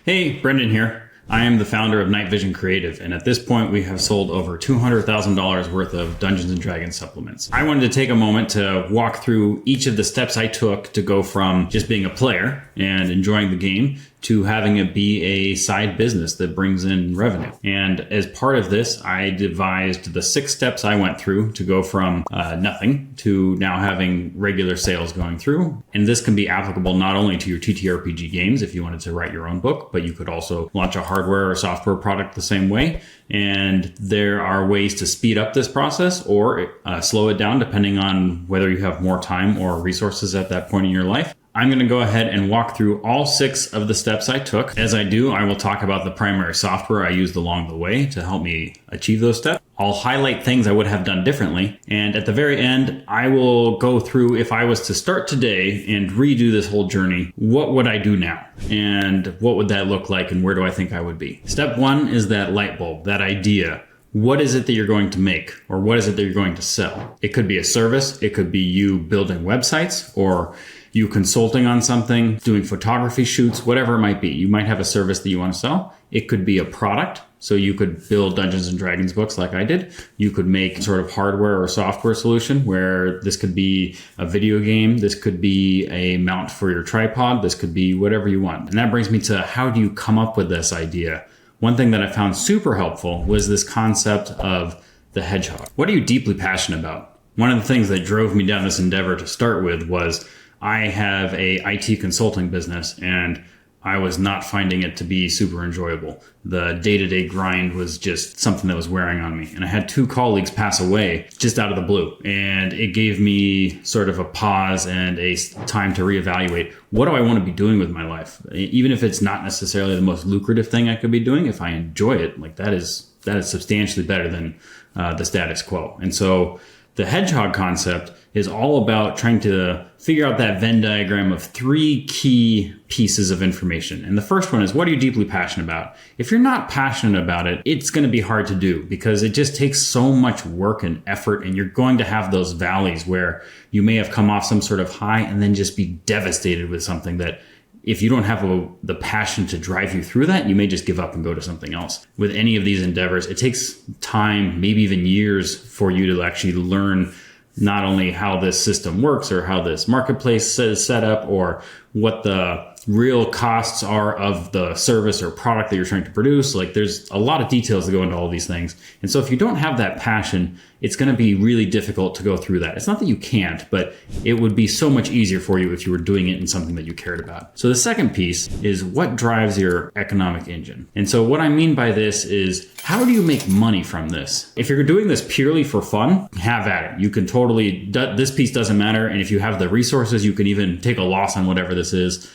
Hey, Brendan here. I am the founder of Night Vision Creative, and at this point we have sold over $200,000 worth of Dungeons & Dragons supplements. I wanted to take a moment to walk through each of the steps I took to go from just being a player and enjoying the game to having it be a side business that brings in revenue. And as part of this, I devised the 6 steps I went through to go from nothing to now having regular sales going through. And this can be applicable not only to your TTRPG games if you wanted to write your own book, but you could also launch a hardware or software product the same way. And there are ways to speed up this process or slow it down depending on whether you have more time or resources at that point in your life. I'm going to go ahead and walk through all 6 of the steps I took. As I do, I will talk about the primary software I used along the way to help me achieve those steps. I'll highlight things I would have done differently. And at the very end, I will go through, if I was to start today and redo this whole journey, what would I do now? And what would that look like? And where do I think I would be? Step 1 is that light bulb, that idea. What is it that you're going to make? Or what is it that you're going to sell? It could be a service. It could be you building websites or you consulting on something, doing photography shoots, whatever it might be. You might have a service that you want to sell. It could be a product. So you could build Dungeons and Dragons books like I did. You could make sort of hardware or software solution where this could be a video game. This could be a mount for your tripod. This could be whatever you want. And that brings me to how do you come up with this idea? One thing that I found super helpful was this concept of the hedgehog. What are you deeply passionate about? One of the things that drove me down this endeavor to start with was I have a IT consulting business and I was not finding it to be super enjoyable. The day-to-day grind was just something that was wearing on me. And I had 2 colleagues pass away just out of the blue. And it gave me sort of a pause and a time to reevaluate. What do I want to be doing with my life? Even if it's not necessarily the most lucrative thing I could be doing, if I enjoy it, like that is substantially better than the status quo. And so the hedgehog concept is all about trying to figure out that Venn diagram of 3 key pieces of information. And the first one is, what are you deeply passionate about? If you're not passionate about it, it's going to be hard to do because it just takes so much work and effort, and you're going to have those valleys where you may have come off some sort of high and then just be devastated with something that if you don't have the passion to drive you through that, you may just give up and go to something else. With any of these endeavors, it takes time, maybe even years, for you to actually learn not only how this system works or how this marketplace is set up or what the real costs are of the service or product that you're trying to produce. Like there's a lot of details that go into all these things. And so if you don't have that passion, it's going to be really difficult to go through that. It's not that you can't, but it would be so much easier for you if you were doing it in something that you cared about. So the second piece is what drives your economic engine. And so what I mean by this is, how do you make money from this? If you're doing this purely for fun, have at it. You can totally, this piece doesn't matter. And if you have the resources, you can even take a loss on whatever this is.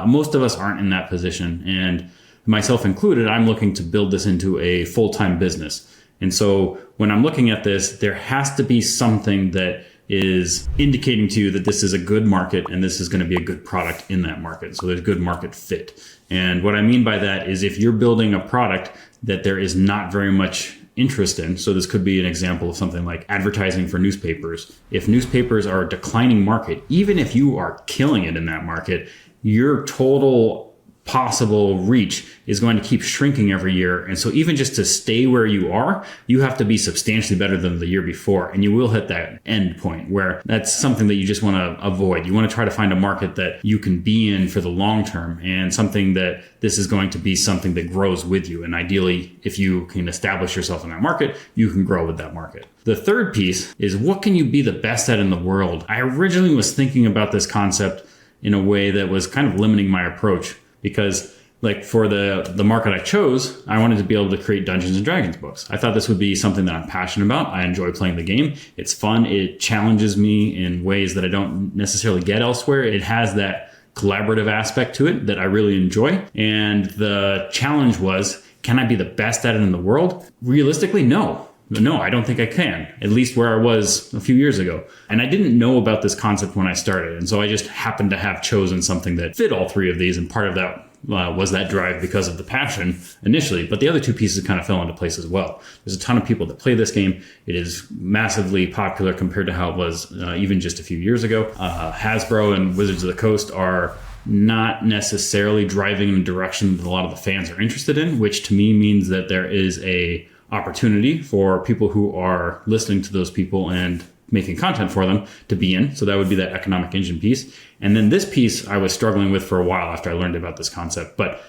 Most of us aren't in that position, and myself included, I'm looking to build this into a full-time business. And so when I'm looking at this, there has to be something that is indicating to you that this is a good market and this is going to be a good product in that market. So there's good market fit. And what I mean by that is if you're building a product that there is not very much interest in, so this could be an example of something like advertising for newspapers. If newspapers are a declining market, even if you are killing it in that market, your total possible reach is going to keep shrinking every year. And so even just to stay where you are, you have to be substantially better than the year before. And you will hit that end point where that's something that you just want to avoid. You want to try to find a market that you can be in for the long term and something that this is going to be something that grows with you. And ideally, if you can establish yourself in that market, you can grow with that market. The third piece is, what can you be the best at in the world? I originally was thinking about this concept in a way that was kind of limiting my approach because like for the market I chose, I wanted to be able to create Dungeons and Dragons books. I thought this would be something that I'm passionate about. I enjoy playing the game. It's fun. It challenges me in ways that I don't necessarily get elsewhere. It has that collaborative aspect to it that I really enjoy. And the challenge was, can I be the best at it in the world? Realistically, no. No, I don't think I can, at least where I was a few years ago. And I didn't know about this concept when I started. And so I just happened to have chosen something that fit all 3 of these. And part of that was that drive because of the passion initially. But the other 2 pieces kind of fell into place as well. There's a ton of people that play this game. It is massively popular compared to how it was even just a few years ago. Hasbro and Wizards of the Coast are not necessarily driving in a direction that a lot of the fans are interested in, which to me means that there is a opportunity for people who are listening to those people and making content for them to be in. So that would be that economic engine piece. And then this piece I was struggling with for a while after I learned about this concept. But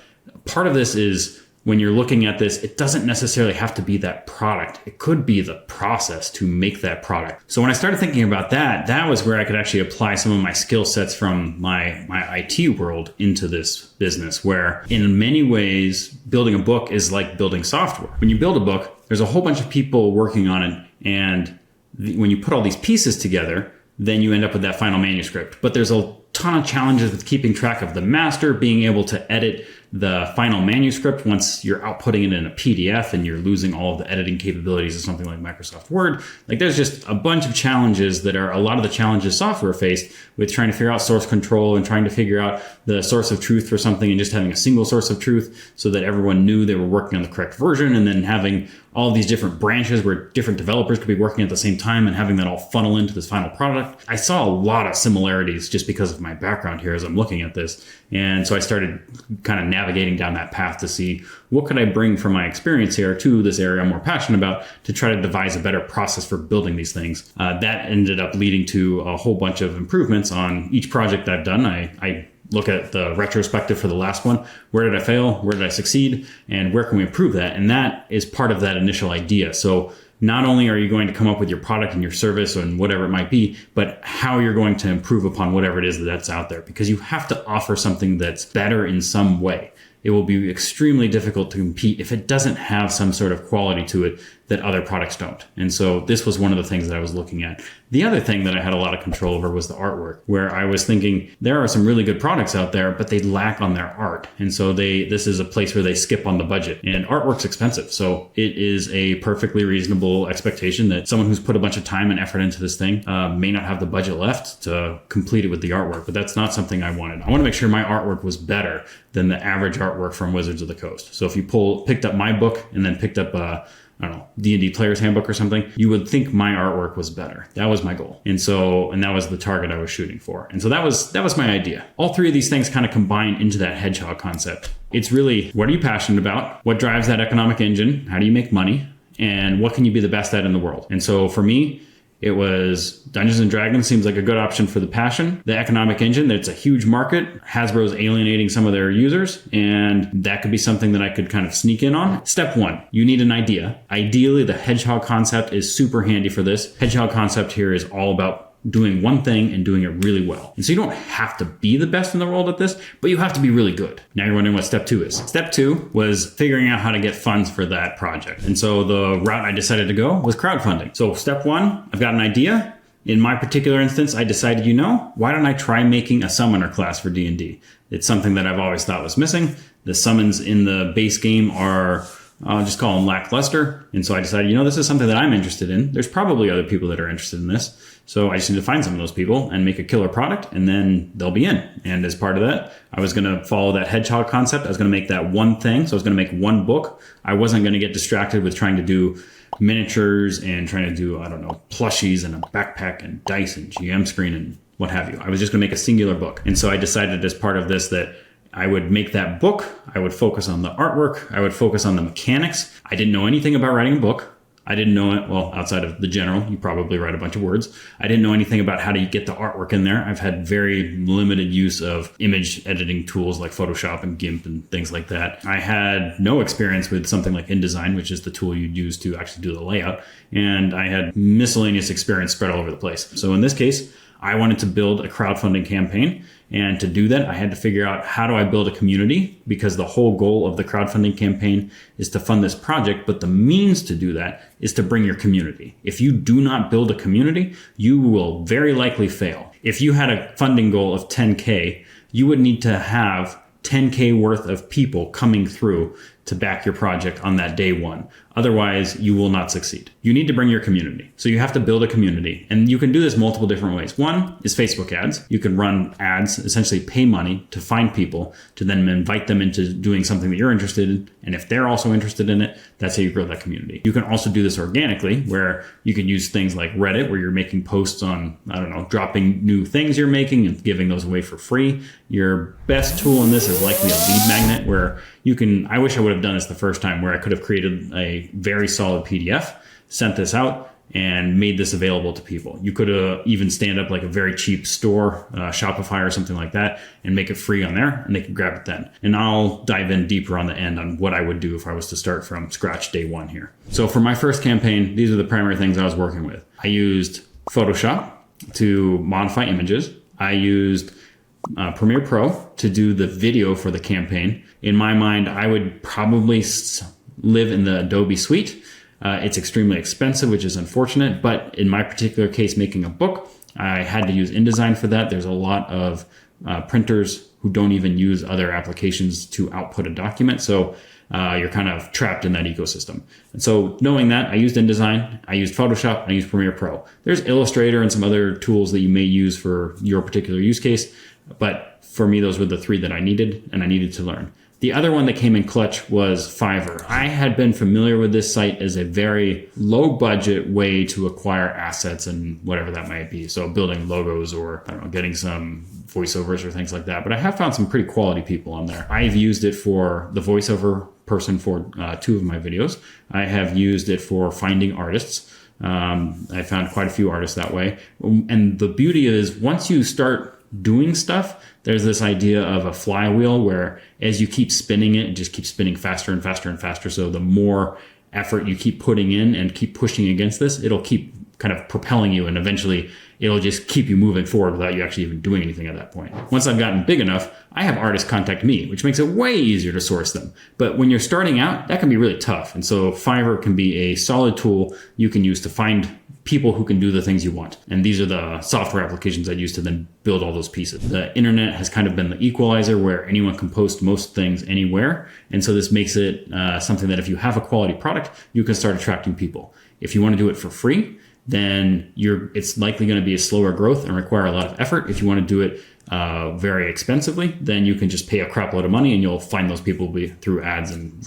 part of this is when you're looking at this, it doesn't necessarily have to be that product. It could be the process to make that product. So when I started thinking about that, that was where I could actually apply some of my skill sets from my IT world into this business, where in many ways, building a book is like building software. When you build a book, there's a whole bunch of people working on it. And when you put all these pieces together, then you end up with that final manuscript. But there's a ton of challenges with keeping track of the master, being able to edit the final manuscript once you're outputting it in a PDF and you're losing all of the editing capabilities of something like Microsoft Word. Like there's just a bunch of challenges that are a lot of the challenges software faced with trying to figure out source control and trying to figure out the source of truth for something and just having a single source of truth so that everyone knew they were working on the correct version, and then having all these different branches where different developers could be working at the same time and having that all funnel into this final product. I saw a lot of similarities just because of my background here as I'm looking at this. And so I started kind of navigating down that path to see what could I bring from my experience here to this area I'm more passionate about to try to devise a better process for building these things. That ended up leading to a whole bunch of improvements on each project I've done. I look at the retrospective for the last one. Where did I fail? Where did I succeed? And where can we improve that? And that is part of that initial idea. So not only are you going to come up with your product and your service and whatever it might be, but how you're going to improve upon whatever it is that's out there, because you have to offer something that's better in some way. It will be extremely difficult to compete if it doesn't have some sort of quality to it that other products don't. And so this was one of the things that I was looking at. The other thing that I had a lot of control over was the artwork, where I was thinking there are some really good products out there, but they lack on their art. And so this is a place where they skip on the budget, and artwork's expensive. So it is a perfectly reasonable expectation that someone who's put a bunch of time and effort into this thing may not have the budget left to complete it with the artwork, but that's not something I wanted. I want to make sure my artwork was better than the average artwork from Wizards of the Coast. So if you picked up my book and then picked up D&D Player's Handbook or something, you would think my artwork was better. That was my goal. And that was the target I was shooting for. And so that was my idea. All three of these things kind of combine into that hedgehog concept. It's really, what are you passionate about? What drives that economic engine? How do you make money? And what can you be the best at in the world? And so for me, it was Dungeons and Dragons seems like a good option for the passion. The economic engine, it's a huge market. Hasbro's alienating some of their users, and that could be something that I could kind of sneak in on. Step one, you need an idea. Ideally, the hedgehog concept is super handy for this. Hedgehog concept here is all about doing one thing and doing it really well. And so you don't have to be the best in the world at this, but you have to be really good. Now you're wondering what step two is. Step two was figuring out how to get funds for that project. And so the route I decided to go was crowdfunding. So step one, I've got an idea. In my particular instance, I decided, why don't I try making a summoner class for D&D? It's something that I've always thought was missing. The summons in the base game are, I'll just call them lackluster. And so I decided, this is something that I'm interested in. There's probably other people that are interested in this. So I just need to find some of those people and make a killer product, and then they'll be in. And as part of that, I was going to follow that hedgehog concept. I was going to make that one thing. So I was going to make one book. I wasn't going to get distracted with trying to do miniatures and trying to do, plushies and a backpack and dice and GM screen and what have you. I was just going to make a singular book. And so I decided as part of this that I would make that book. I would focus on the artwork. I would focus on the mechanics. I didn't know anything about writing a book. I didn't know it, well, outside of the general, you probably write a bunch of words. I didn't know anything about how to get the artwork in there. I've had very limited use of image editing tools like Photoshop and GIMP and things like that. I had no experience with something like InDesign, which is the tool you'd use to actually do the layout. And I had miscellaneous experience spread all over the place. So in this case, I wanted to build a crowdfunding campaign. And to do that, I had to figure out how do I build a community, because the whole goal of the crowdfunding campaign is to fund this project. But the means to do that is to bring your community. If you do not build a community, you will very likely fail. If you had a funding goal of $10K, you would need to have 10K worth of people coming through to back your project on that day one. Otherwise, you will not succeed. You need to bring your community. So you have to build a community. And you can do this multiple different ways. One is Facebook ads. You can run ads, essentially pay money to find people, to then invite them into doing something that you're interested in. And if they're also interested in it, that's how you grow that community. You can also do this organically, where you can use things like Reddit, where you're making posts on, dropping new things you're making and giving those away for free. Your best tool in this is likely a lead magnet, where I wish I would have done this the first time, where I could have created a very solid PDF, sent this out, and made this available to people. You could even stand up like a very cheap store, Shopify or something like that, and make it free on there, and they can grab it then. And I'll dive in deeper on the end on what I would do if I was to start from scratch day one here. So for my first campaign, these are the primary things I was working with. I used Photoshop to modify images. I used Premiere Pro to do the video for the campaign. In my mind, I would probably live in the Adobe suite. It's extremely expensive, which is unfortunate. But in my particular case, making a book, I had to use InDesign for that. There's a lot of printers who don't even use other applications to output a document. So you're kind of trapped in that ecosystem. And so knowing that, I used InDesign, I used Photoshop, and I used Premiere Pro. There's Illustrator and some other tools that you may use for your particular use case. But for me, those were the three that I needed and I needed to learn. The other one that came in clutch was Fiverr. I had been familiar with this site as a very low budget way to acquire assets and whatever that might be. So building logos or getting some voiceovers or things like that. But I have found some pretty quality people on there. I've used it for the voiceover person for 2 of my videos. I have used it for finding artists. I found quite a few artists that way. And the beauty is, once you start doing stuff, there's this idea of a flywheel where as you keep spinning it, it just keeps spinning faster and faster and faster. So the more effort you keep putting in and keep pushing against this, it'll keep kind of propelling you, and eventually it'll just keep you moving forward without you actually even doing anything at that point. Once I've gotten big enough, I have artists contact me, which makes it way easier to source them. But when you're starting out, that can be really tough. And so Fiverr can be a solid tool you can use to find people who can do the things you want. And these are the software applications I'd use to then build all those pieces. The internet has kind of been the equalizer where anyone can post most things anywhere. And so this makes it something that if you have a quality product, you can start attracting people. If you want to do it for free, then it's likely going to be a slower growth and require a lot of effort. If you want to do it very expensively, then you can just pay a crap load of money and you'll find those people through ads, and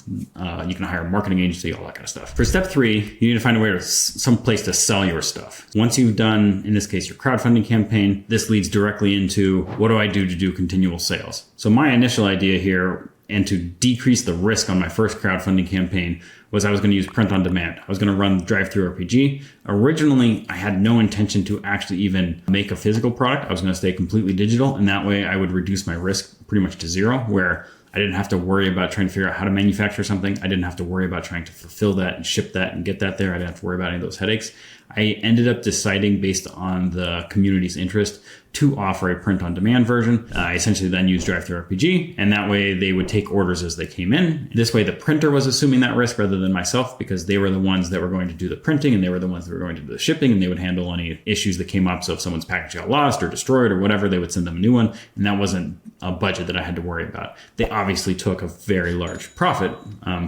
you can hire a marketing agency, all that kind of stuff. For step 3, you need to find a way to some place to sell your stuff. Once you've done, in this case, your crowdfunding campaign, this leads directly into what do I do to do continual sales? So my initial idea here, and to decrease the risk on my first crowdfunding campaign, was I was going to use print on demand. I was going to run drive-through-RPG. Originally, I had no intention to actually even make a physical product. I was going to stay completely digital, and that way I would reduce my risk pretty much to zero, where I didn't have to worry about trying to figure out how to manufacture something. I didn't have to worry about trying to fulfill that and ship that and get that there. I didn't have to worry about any of those headaches. I ended up deciding, based on the community's interest, to offer a print-on-demand version. I essentially then used drive-through-RPG, and that way they would take orders as they came in. This way the printer was assuming that risk rather than myself, because they were the ones that were going to do the printing, and they were the ones that were going to do the shipping, and they would handle any issues that came up. So if someone's package got lost or destroyed or whatever, they would send them a new one, and that wasn't a budget that I had to worry about. They obviously took a very large profit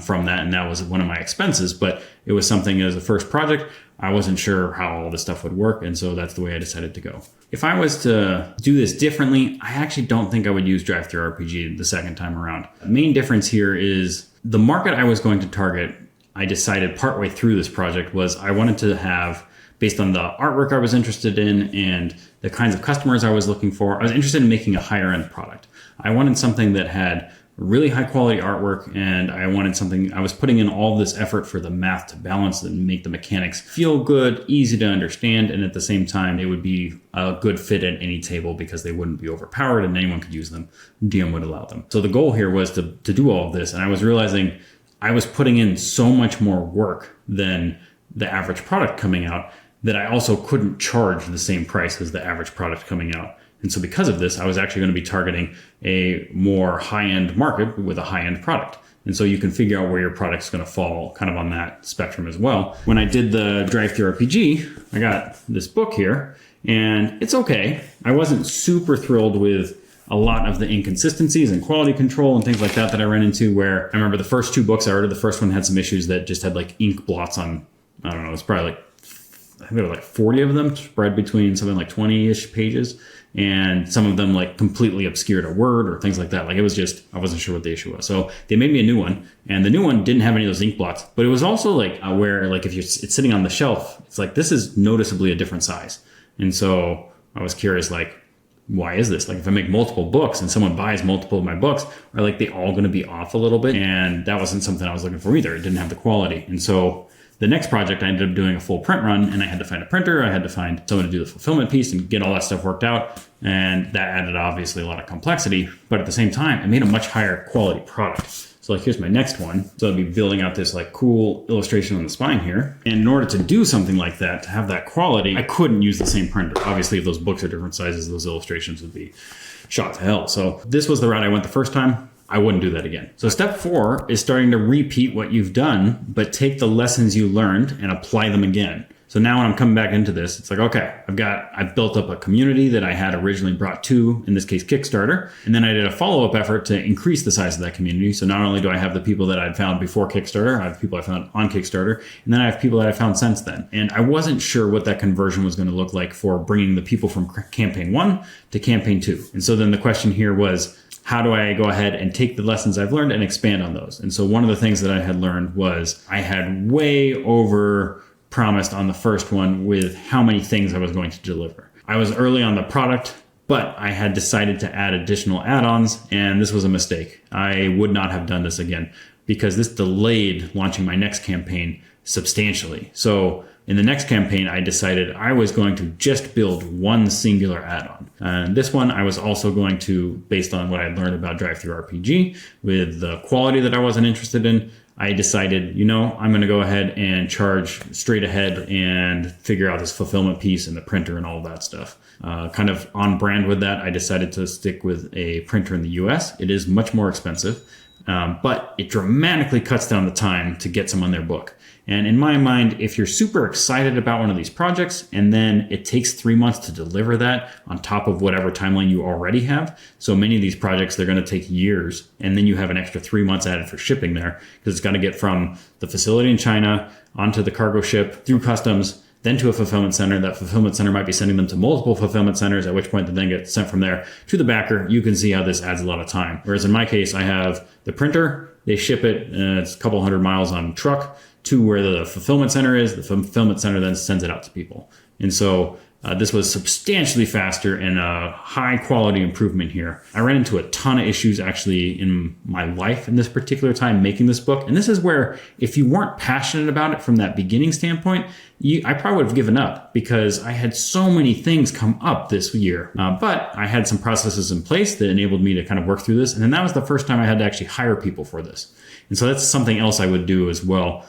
from that, and that was one of my expenses, but it was something as a first project. I wasn't sure how all this stuff would work, and so that's the way I decided to go. If I was to do this differently, I actually don't think I would use drive-through-RPG the second time around. The main difference here is the market I was going to target. I decided partway through this project was I wanted to have, based on the artwork I was interested in and the kinds of customers I was looking for, I was interested in making a higher end product. I wanted something that had really high quality artwork, and I wanted something, I was putting in all this effort for the math to balance and make the mechanics feel good, easy to understand, and at the same time, they would be a good fit at any table because they wouldn't be overpowered and anyone could use them. DM would allow them. So the goal here was to do all of this, and I was realizing I was putting in so much more work than the average product coming out that I also couldn't charge the same price as the average product coming out. And so because of this, I was actually going to be targeting a more high-end market with a high-end product. And so you can figure out where your product's going to fall kind of on that spectrum as well. When I did the drive-through-RPG, I got this book here, and it's okay. I wasn't super thrilled with a lot of the inconsistencies and quality control and things like that I ran into, where I remember the first 2 books I ordered, the first one had some issues that just had like ink blots on, I don't know, it's probably like, I think there were like 40 of them spread between something like 20-ish pages. And some of them like completely obscured a word or things like that. Like it was just, I wasn't sure what the issue was. So they made me a new one, and the new one didn't have any of those ink blots, but it was also like where like if it's sitting on the shelf, it's like, this is noticeably a different size. And so I was curious, like, why is this? Like if I make multiple books and someone buys multiple of my books, are like they all going to be off a little bit? And that wasn't something I was looking for either. It didn't have the quality. And so the next project, I ended up doing a full print run, and I had to find a printer. I had to find someone to do the fulfillment piece and get all that stuff worked out. And that added obviously a lot of complexity, but at the same time, it made a much higher quality product. So like, here's my next one. So I'll be building out this like cool illustration on the spine here. And in order to do something like that, to have that quality, I couldn't use the same printer. Obviously, if those books are different sizes, those illustrations would be shot to hell. So this was the route I went the first time. I wouldn't do that again. So step 4 is starting to repeat what you've done, but take the lessons you learned and apply them again. So now when I'm coming back into this, it's like, okay, I've built up a community that I had originally brought to, in this case, Kickstarter. And then I did a follow-up effort to increase the size of that community. So not only do I have the people that I'd found before Kickstarter, I have people I found on Kickstarter, and then I have people that I found since then. And I wasn't sure what that conversion was going to look like for bringing the people from campaign 1 to campaign 2. And so then the question here was, how do I go ahead and take the lessons I've learned and expand on those? And so one of the things that I had learned was I had way over promised on the first one with how many things I was going to deliver. I was early on the product, but I had decided to add additional add-ons, and this was a mistake. I would not have done this again because this delayed launching my next campaign substantially. So in the next campaign, I decided I was going to just build one singular add-on. And this one, I was also going to, based on what I learned about Drive-Thru-RPG, with the quality that I wasn't interested in, I decided, I'm going to go ahead and charge straight ahead and figure out this fulfillment piece and the printer and all of that stuff. Kind of on brand with that, I decided to stick with a printer in the US. It is much more expensive, but it dramatically cuts down the time to get someone their book. And in my mind, if you're super excited about one of these projects and then it takes 3 months to deliver that on top of whatever timeline you already have, so many of these projects, they're going to take years, and then you have an extra 3 months added for shipping there because it's got to get from the facility in China onto the cargo ship through customs, then to a fulfillment center. That fulfillment center might be sending them to multiple fulfillment centers, at which point they then get sent from there to the backer. You can see how this adds a lot of time. Whereas in my case, I have the printer, they ship it, it's a couple hundred miles on truck to where the fulfillment center is. The fulfillment center then sends it out to people. And so this was substantially faster and a high quality improvement here. I ran into a ton of issues actually in my life in this particular time making this book. And this is where if you weren't passionate about it from that beginning standpoint, I probably would have given up because I had so many things come up this year. But I had some processes in place that enabled me to kind of work through this. And then that was the first time I had to actually hire people for this. And so that's something else I would do as well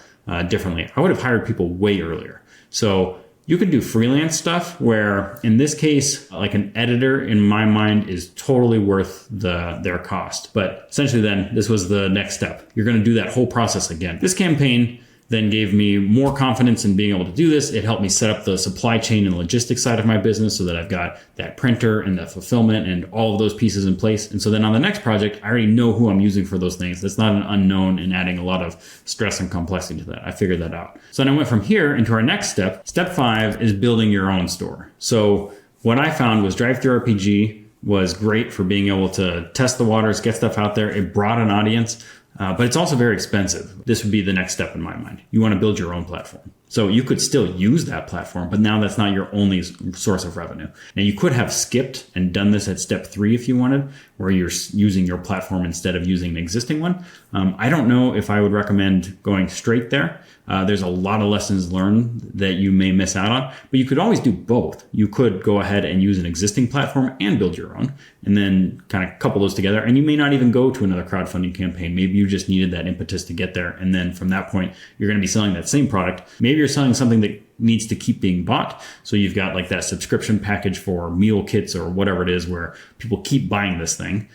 differently. I would have hired people way earlier. So you could do freelance stuff where in this case, like an editor in my mind is totally worth their cost. But essentially then this was the next step. You're going to do that whole process again. This campaign then gave me more confidence in being able to do this. It helped me set up the supply chain and logistics side of my business so that I've got that printer and that fulfillment and all of those pieces in place. And so then on the next project, I already know who I'm using for those things. That's not an unknown and adding a lot of stress and complexity to that. I figured that out. So then I went from here into our next step. Step 5 is building your own store. So what I found was Drive-Thru-RPG was great for being able to test the waters, get stuff out there. It brought an audience. But it's also very expensive. This would be the next step in my mind. You want to build your own platform. So you could still use that platform, but now that's not your only source of revenue. Now you could have skipped and done this at step 3 if you wanted, where you're using your platform instead of using an existing one. I don't know if I would recommend going straight there. There's a lot of lessons learned that you may miss out on, but you could always do both. You could go ahead and use an existing platform and build your own, and then kind of couple those together. And you may not even go to another crowdfunding campaign. Maybe you just needed that impetus to get there. And then from that point, you're going to be selling that same product. Maybe you're selling something that needs to keep being bought. So you've got like that subscription package for meal kits or whatever it is where people keep buying this thing.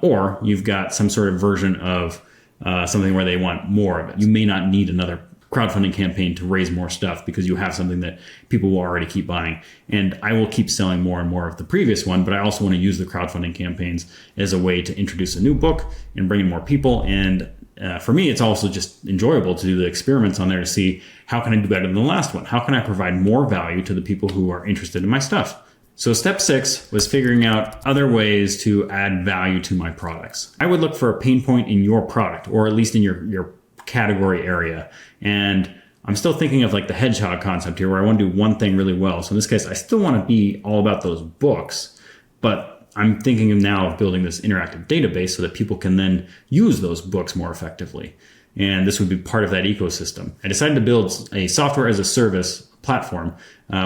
Or you've got some sort of version of something where they want more of it. You may not need another crowdfunding campaign to raise more stuff because you have something that people will already keep buying. And I will keep selling more and more of the previous one, but I also want to use the crowdfunding campaigns as a way to introduce a new book and bring in more people. And for me, it's also just enjoyable to do the experiments on there to see how can I do better than the last one? How can I provide more value to the people who are interested in my stuff? So step 6 was figuring out other ways to add value to my products. I would look for a pain point in your product, or at least in your category area. And I'm still thinking of like the hedgehog concept here, where I want to do one thing really well. So in this case, I still want to be all about those books, but I'm thinking now of building this interactive database so that people can then use those books more effectively. And this would be part of that ecosystem. I decided to build a software as a service platform,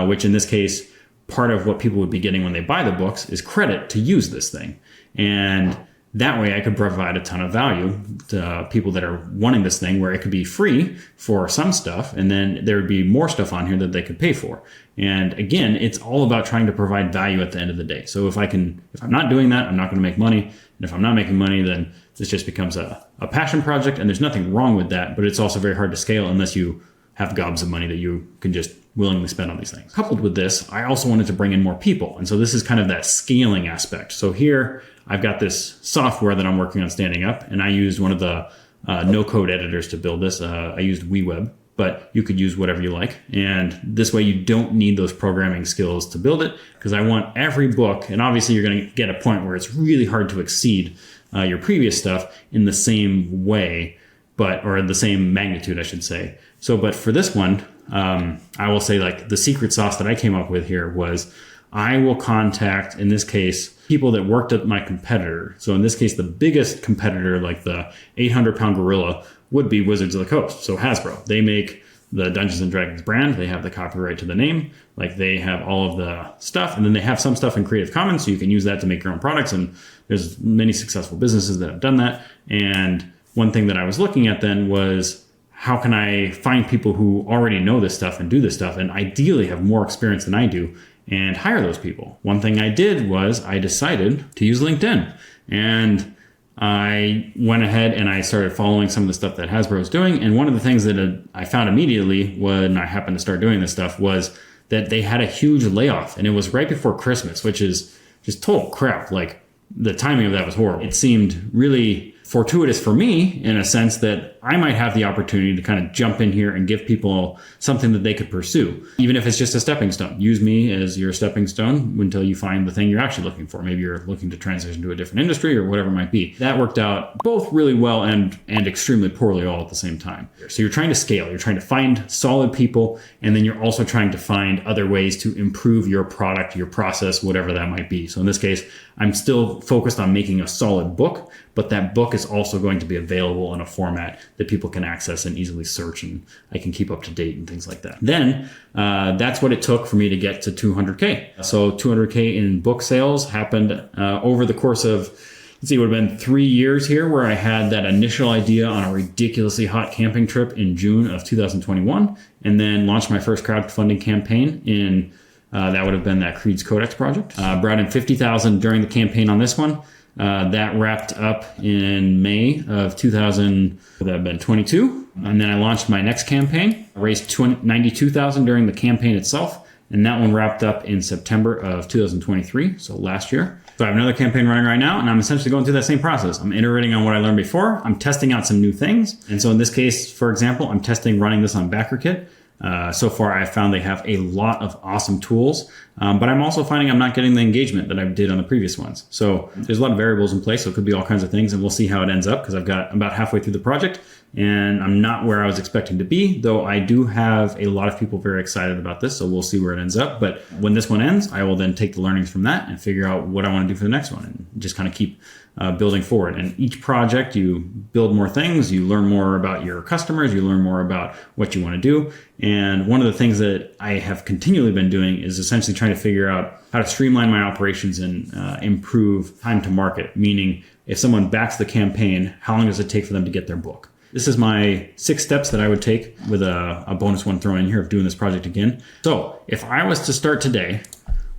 which in this case, part of what people would be getting when they buy the books is credit to use this thing. And that way I could provide a ton of value to people that are wanting this thing, where it could be free for some stuff, and then there would be more stuff on here that they could pay for. And again, it's all about trying to provide value at the end of the day. So if I'm not doing that, I'm not going to make money. And if I'm not making money, then this just becomes a passion project, and there's nothing wrong with that, but it's also very hard to scale unless you have gobs of money that you can just willingly spend on these things. Coupled with this, I also wanted to bring in more people. And so this is kind of that scaling aspect. So here I've got this software that I'm working on standing up, and I used one of the no-code editors to build this. I used WeWeb, but you could use whatever you like. And this way you don't need those programming skills to build it, because I want every book, and obviously you're going to get a point where it's really hard to exceed your previous stuff in the same way, or the same magnitude, I should say. So, but for this one, I will say, like, the secret sauce that I came up with here was I will contact, in this case, people that worked at my competitor. So in this case, the biggest competitor, like the 800-pound gorilla, would be Wizards of the Coast. So Hasbro, they make the Dungeons and Dragons brand. They have the copyright to the name. Like, they have all of the stuff, and then they have some stuff in Creative Commons, so you can use that to make your own products. And there's many successful businesses that have done that. And one thing that I was looking at then was, how can I find people who already know this stuff and do this stuff, and ideally have more experience than I do, and hire those people? One thing I did was I decided to use LinkedIn, and I went ahead and I started following some of the stuff that Hasbro was doing. And one of the things that I found immediately when I happened to start doing this stuff was that they had a huge layoff, and it was right before Christmas, which is just total crap. Like, the timing of that was horrible. It seemed really fortuitous for me, in a sense that I might have the opportunity to kind of jump in here and give people something that they could pursue, even if it's just a stepping stone. Use me as your stepping stone until you find the thing you're actually looking for. Maybe you're looking to transition to a different industry or whatever it might be. That worked out both really well and extremely poorly all at the same time. So you're trying to scale, you're trying to find solid people, and then you're also trying to find other ways to improve your product, your process, whatever that might be. So in this case, I'm still focused on making a solid book, but that book is also going to be available in a format that people can access and easily search, and I can keep up to date and things like that. Then that's what it took for me to get to 200K. So 200K in book sales happened over the course of, it would have been 3 years here, where I had that initial idea on a ridiculously hot camping trip in June of 2021, and then launched my first crowdfunding campaign in, that would have been that Creed's Codex project. Brought in $50,000 during the campaign on this one. That wrapped up in May of 2022. And then I launched my next campaign, raised $92,000 during the campaign itself. And that one wrapped up in September of 2023, so last year. So I have another campaign running right now, and I'm essentially going through that same process. I'm iterating on what I learned before. I'm testing out some new things. And so in this case, for example, I'm testing running this on BackerKit. So far, I've found they have a lot of awesome tools, but I'm also finding I'm not getting the engagement that I did on the previous ones. So there's a lot of variables in place, so it could be all kinds of things, and we'll see how it ends up, because I'm about halfway through the project, and I'm not where I was expecting to be, though I do have a lot of people very excited about this, so we'll see where it ends up. But when this one ends, I will then take the learnings from that and figure out what I want to do for the next one, and just kind of keep building forward. And each project, you build more things, you learn more about your customers, you learn more about what you want to do. And one of the things that I have continually been doing is essentially trying to figure out how to streamline my operations and improve time to market. Meaning, if someone backs the campaign, how long does it take for them to get their book? This is my 6 steps that I would take, with a bonus one thrown in here of doing this project again. So if I was to start today,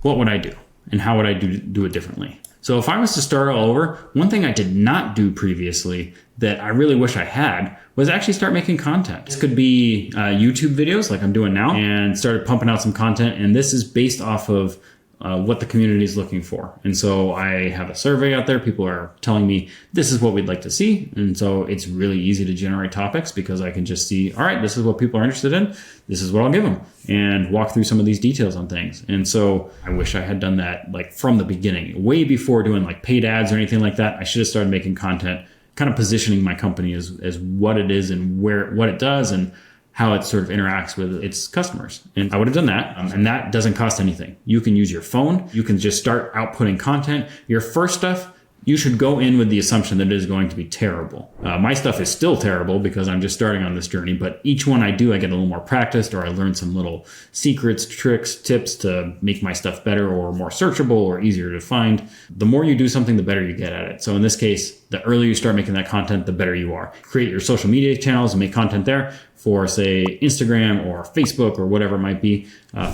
what would I do? And how would I do it differently? So if I was to start all over, one thing I did not do previously that I really wish I had was actually start making content. This could be YouTube videos like I'm doing now, and started pumping out some content. And this is based off of what the community is looking for. And so I have a survey out there. People are telling me this is what we'd like to see. And so it's really easy to generate topics because I can just see, all right, this is what people are interested in. This is what I'll give them, and walk through some of these details on things. And so I wish I had done that like from the beginning, way before doing like paid ads or anything like that. I should have started making content, kind of positioning my company as what it is and what it does and how it sort of interacts with its customers. And I would have done that. And that doesn't cost anything. You can use your phone. You can just start outputting content. Your first stuff, you should go in with the assumption that it is going to be terrible. My stuff is still terrible because I'm just starting on this journey, but each one I do, I get a little more practiced, or I learn some little secrets, tricks, tips to make my stuff better or more searchable or easier to find. The more you do something, the better you get at it. So in this case, the earlier you start making that content, the better you are. Create your social media channels and make content there for, say, Instagram or Facebook or whatever it might be.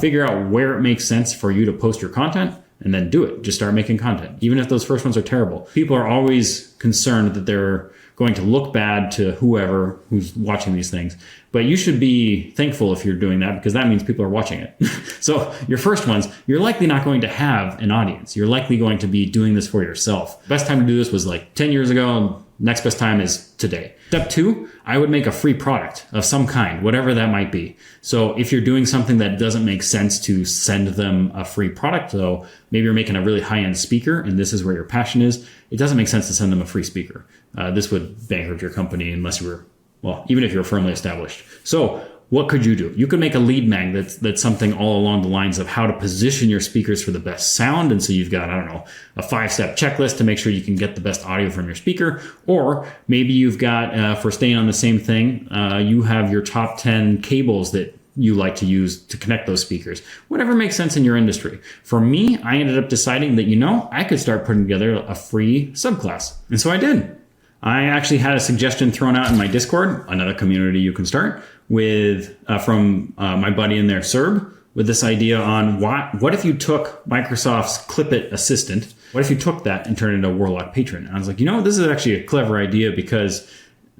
Figure out where it makes sense for you to post your content, and then do it. Just start making content. Even if those first ones are terrible. People are always concerned that they're going to look bad to whoever who's watching these things. But you should be thankful if you're doing that, because that means people are watching it. So your first ones, you're likely not going to have an audience. You're likely going to be doing this for yourself. Best time to do this was like 10 years ago. Next best time is today. Step 2, I would make a free product of some kind, whatever that might be. So if you're doing something that doesn't make sense to send them a free product, though, maybe you're making a really high-end speaker and this is where your passion is, it doesn't make sense to send them a free speaker. This would bankrupt your company unless you were, well, even if you're firmly established. So what could you do? You could make a lead mag that's something all along the lines of how to position your speakers for the best sound. And so you've got, I don't know, a 5-step checklist to make sure you can get the best audio from your speaker. Or maybe you've got, for staying on the same thing, you have your top 10 cables that you like to use to connect those speakers. Whatever makes sense in your industry. For me, I ended up deciding that, I could start putting together a free subclass. And so I did. I actually had a suggestion thrown out in my Discord, another community you can start, with from my buddy in there, Serb, with this idea on what if you took Microsoft's Clip It Assistant, what if you took that and turned it into a Warlock Patron? And I was like, this is actually a clever idea, because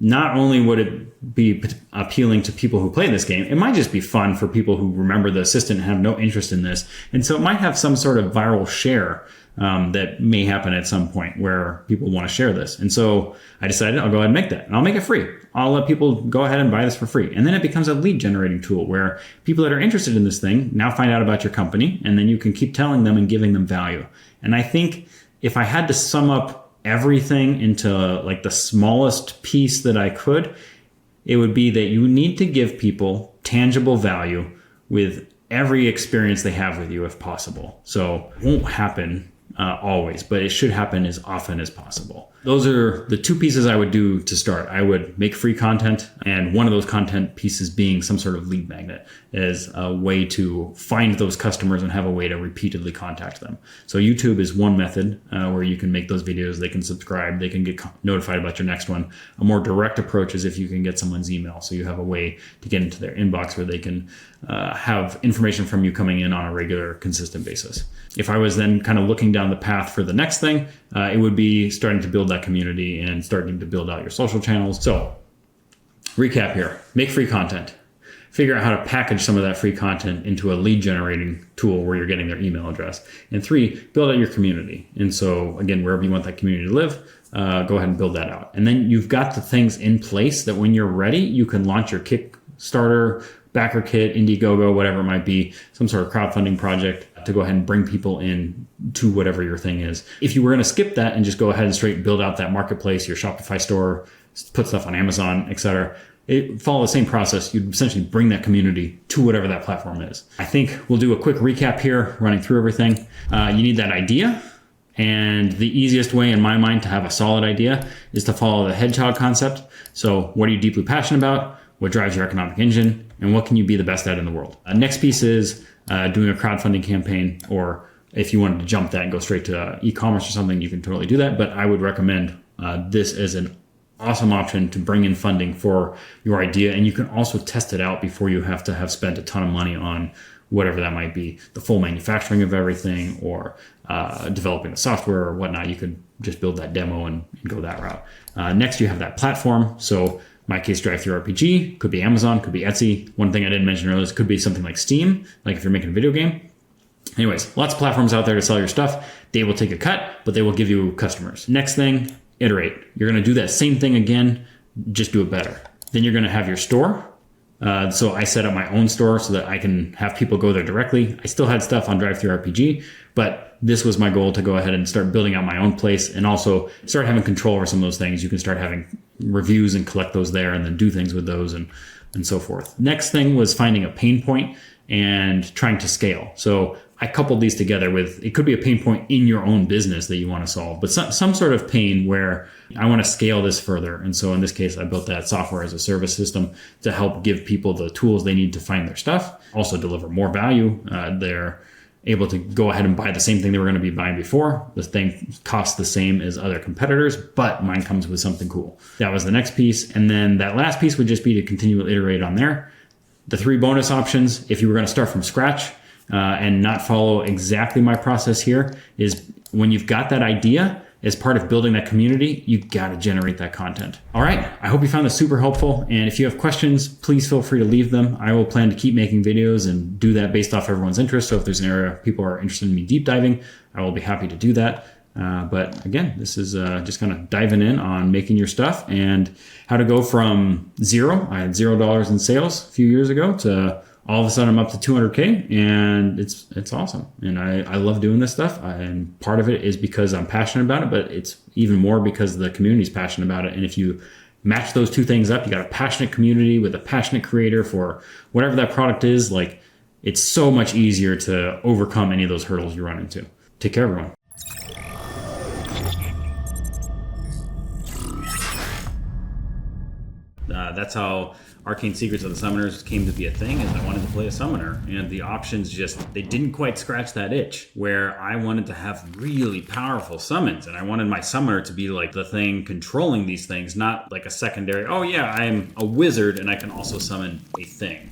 not only would it be appealing to people who play this game, it might just be fun for people who remember the assistant and have no interest in this. And so it might have some sort of viral share that may happen at some point where people want to share this. And so I decided I'll go ahead and make that, and I'll make it free. I'll let people go ahead and buy this for free. And then it becomes a lead generating tool where people that are interested in this thing now find out about your company, and then you can keep telling them and giving them value. And I think if I had to sum up everything into like the smallest piece that I could, it would be that you need to give people tangible value with every experience they have with you if possible. So it won't happen always, but it should happen as often as possible. Those are the two pieces I would do to start. I would make free content, and one of those content pieces being some sort of lead magnet as a way to find those customers and have a way to repeatedly contact them. So YouTube is one method where you can make those videos, they can subscribe, they can get notified about your next one. A more direct approach is if you can get someone's email, so you have a way to get into their inbox where they can have information from you coming in on a regular, consistent basis. If I was then kind of looking down the path for the next thing, it would be starting to build that community and starting to build out your social channels. So recap here, make free content, figure out how to package some of that free content into a lead generating tool where you're getting their email address. And 3, build out your community. And so again, wherever you want that community to live, go ahead and build that out. And then you've got the things in place that when you're ready, you can launch your Kickstarter, backer kit, Indiegogo, whatever it might be, some sort of crowdfunding project to go ahead and bring people in to whatever your thing is. If you were going to skip that and just go ahead and straight build out that marketplace, your Shopify store, put stuff on Amazon, etc., it follow the same process. You'd essentially bring that community to whatever that platform is. I think we'll do a quick recap here, running through everything. You need that idea. And the easiest way in my mind to have a solid idea is to follow the hedgehog concept. So what are you deeply passionate about? What drives your economic engine? And what can you be the best at in the world? Next piece is doing a crowdfunding campaign, or if you wanted to jump that and go straight to e-commerce or something, you can totally do that. But I would recommend this as an awesome option to bring in funding for your idea. And you can also test it out before you have to have spent a ton of money on whatever that might be, the full manufacturing of everything, or developing the software or whatnot. You could just build that demo and go that route. Next, you have that platform. So my case, Drive-Thru RPG, could be Amazon, could be Etsy. One thing I didn't mention earlier is could be something like Steam, like if you're making a video game. Anyways, lots of platforms out there to sell your stuff. They will take a cut, but they will give you customers. Next thing, iterate. You're going to do that same thing again, just do it better. Then you're going to have your store. So I set up my own store so that I can have people go there directly. I still had stuff on Drive-Thru RPG, but this was my goal to go ahead and start building out my own place and also start having control over some of those things. You can start having reviews and collect those there and then do things with those and so forth. Next thing was finding a pain point and trying to scale. So I coupled these together with, it could be a pain point in your own business that you want to solve, but some sort of pain where I want to scale this further. And so in this case, I built that software as a service system to help give people the tools they need to find their stuff, also deliver more value. They're able to go ahead and buy the same thing they were going to be buying before. The thing costs the same as other competitors, but mine comes with something cool. That was the next piece. And then that last piece would just be to continue to iterate on there. The 3 bonus options, if you were going to start from scratch, and not follow exactly my process here, is when you've got that idea, as part of building that community, you got to generate that content. All right, I hope you found this super helpful. And if you have questions, please feel free to leave them. I will plan to keep making videos and do that based off everyone's interest. So if there's an area people are interested in me deep diving, I will be happy to do that. But again, this is just kind of diving in on making your stuff and how to go from zero. I had $0 in sales a few years ago to all of a sudden I'm up to 200K, and it's awesome. And I love doing this stuff. And part of it is because I'm passionate about it, but it's even more because the community is passionate about it. And if you match those two things up, you got a passionate community with a passionate creator for whatever that product is, like, it's so much easier to overcome any of those hurdles you run into. Take care, everyone. That's how Arcane Secrets of the Summoners came to be a thing, is I wanted to play a summoner, and the options just, they didn't quite scratch that itch where I wanted to have really powerful summons, and I wanted my summoner to be like the thing controlling these things, not like a secondary, oh yeah, I'm a wizard and I can also summon a thing.